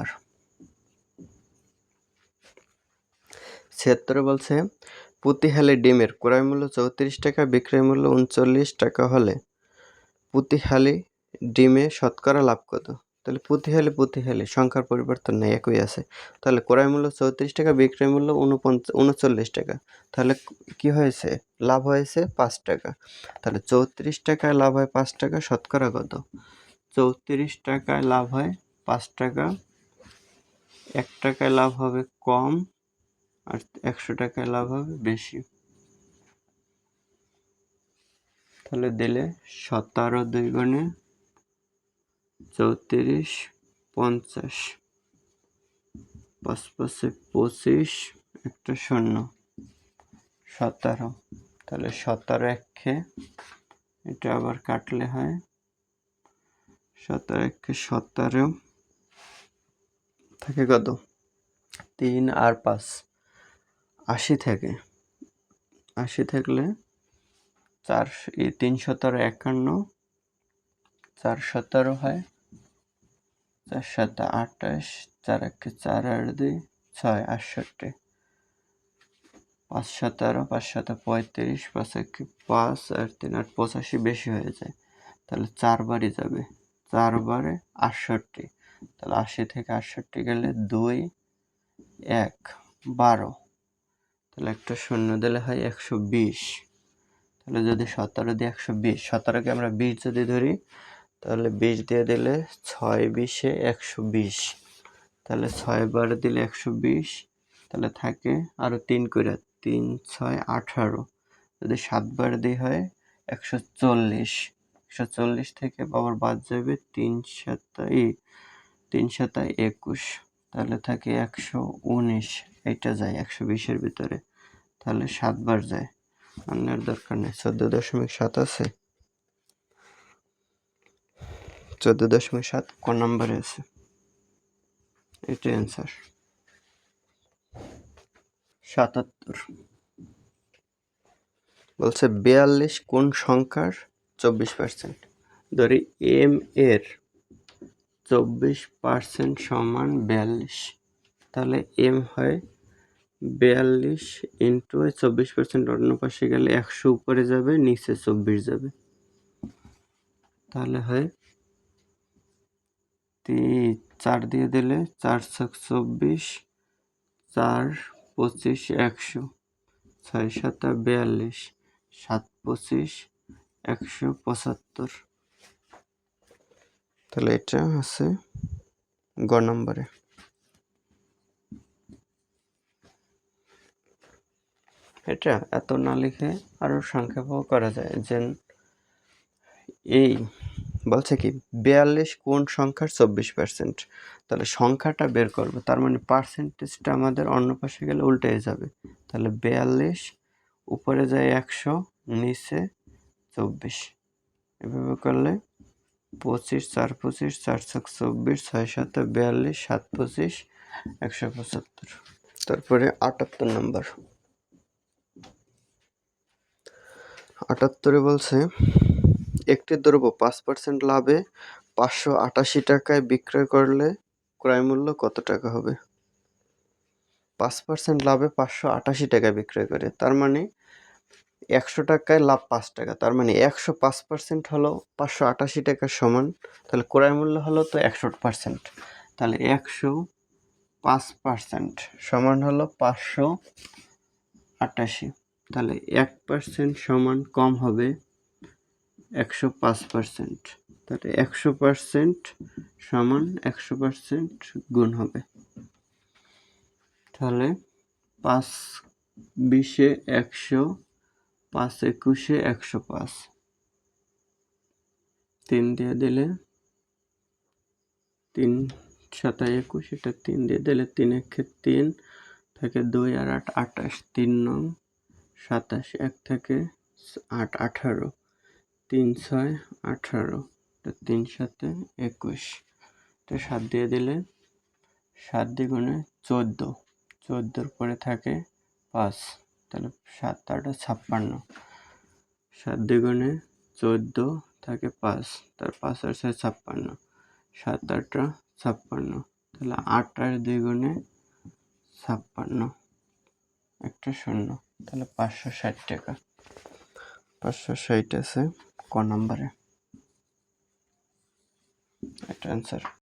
Number. 76 বলছে প্রতি হালি ডিমের ক্রয় মূল্য 34 টাকা, বিক্রয় মূল্য 39 টাকা হলে প্রতি হালি ডিমে শতকরা লাভ কত? তাহলে প্রতি হালি সংখ্যার পরিবর্তন নেই, একই আছে। তাহলে ক্রয় মূল্য 34 টাকা, বিক্রয় মূল্য 39 টাকা। তাহলে কি হয়েছে? লাভ হয়েছে 5 টাকা। তাহলে 34 টাকায় লাভ হয় 5 টাকা, শতকরা কত? 34 টাকায় লাভ হয় 5 টাকা, 1 টাকায় লাভ হবে কম, আর 100 টাকায় লাভ হবে বেশি। তাহলে দিলে 17 2 গুণে 34, 50, 5 5 25, একটা শূন্য, 17। তাহলে 17 একে, এটা আবার কাটলে হয় 17 একে 17, থাকে কত? 3 আর 5, 80 থাকে। 80 থাকলে 3 17 51, 4 17 হয়, 4 7 28, 4 1 4 আর 2 6, 68, 5 17, 5 7 35, 5 1 5 আর 3 8 85, বেশি হয়ে যায়। তাহলে 4 বারই যাবে, 4 বারে 68। তাহলে 80 থেকে 68 গেলে 2 1 12, তাহলে একটা শূন্য দিলে হয় 120। তাহলে যদি 17 দিয়ে 120, 17কে আমরা 20 যদি ধরি, তাহলে 20 দিয়ে দিলে 6 20 120, তাহলে 6 বার দিলে 120, তাহলে থাকে আরো 3 করে, 3 6 18, যদি 7 বার দিয়ে হয় 140, 140 থেকে আবার বাদ যাবে 3 7 21, তাহলে থাকে 119, এটা যায় 120-এর ভিতরে, তাহলে 7 বার যায়। আন্নার দরকার নেই। 14.7 আছে, 14.7 ক নম্বরে আছে? এটা অ্যান্সার। 77 বলছে 42 কোন সংখ্যার 24%? ধরি এম এর 24% সমান 42, তাহলে এম হয় 42 ইন্টু 24%, অন্য পাশে গেলে 100 উপরে যাবে, নিচে 24 যাবে, তাহলে হয় 4 দিয়ে দিলে 4 6 24, 4 25 100, 6 7 42, 7 25 175, তাহলে এটা আছে গ নম্বরে। এটা এত না লিখে আরো সংক্ষেপও করা যায়, যে এই বলছে কি 42 কোন সংখ্যার 24%, তাহলে সংখ্যাটা বের করবো, তার মানে পার্সেন্টেজটা আমাদের অন্য পাশে গেলে উল্টে যাবে। তাহলে 42 উপরে যায় 100, নিচে 24, এভাবে করলে 25 4 25, 4 6 24, 6 7 42, 7 25 175। তারপরে 78 নম্বর। 78-এ বলছে একটি দ্রব্য 5% লাভে 588 টাকায় বিক্রয় করলে ক্রয় মূল্য কত টাকা হবে? 5% লাভে 588 টাকায় বিক্রয় করে, তার মানে 100 টাকায় লাভ 5 টাকা, তার মানে 105% হলো 588 টাকার সমান। তাহলে ক্রয় মূল্য হলো তো 100%, তাহলে 105% সমান হলো 588, তাহলে 1% সমান কম হবে 105%, তাহলে 100% সমান 100% গুণ হবে, তাহলে 5 20 100, 5 21 105, 3 দিয়ে দিলে 3 7 21, এটা 3 দিয়ে দিলে 3 1 3, থাকে 2 আর 8 28, 3 9 27, 1 থেকে 8 18, 3 6 18, 3 7 21, তো 7 দিয়ে দিলে 7 দ্বিগুণে 14, 14 পরে থাকে 5, তাহলে 7 8 56, 7 দ্বিগুণে 14, থাকে 5, তার 5 আর 6 56, 7 8 56, তাহলে 28 দ্বিগুণে 56, একটা শূন্য, তাহলে 560 টাকা। 560 আছে ক নম্বরে, এটা অ্যান্সার।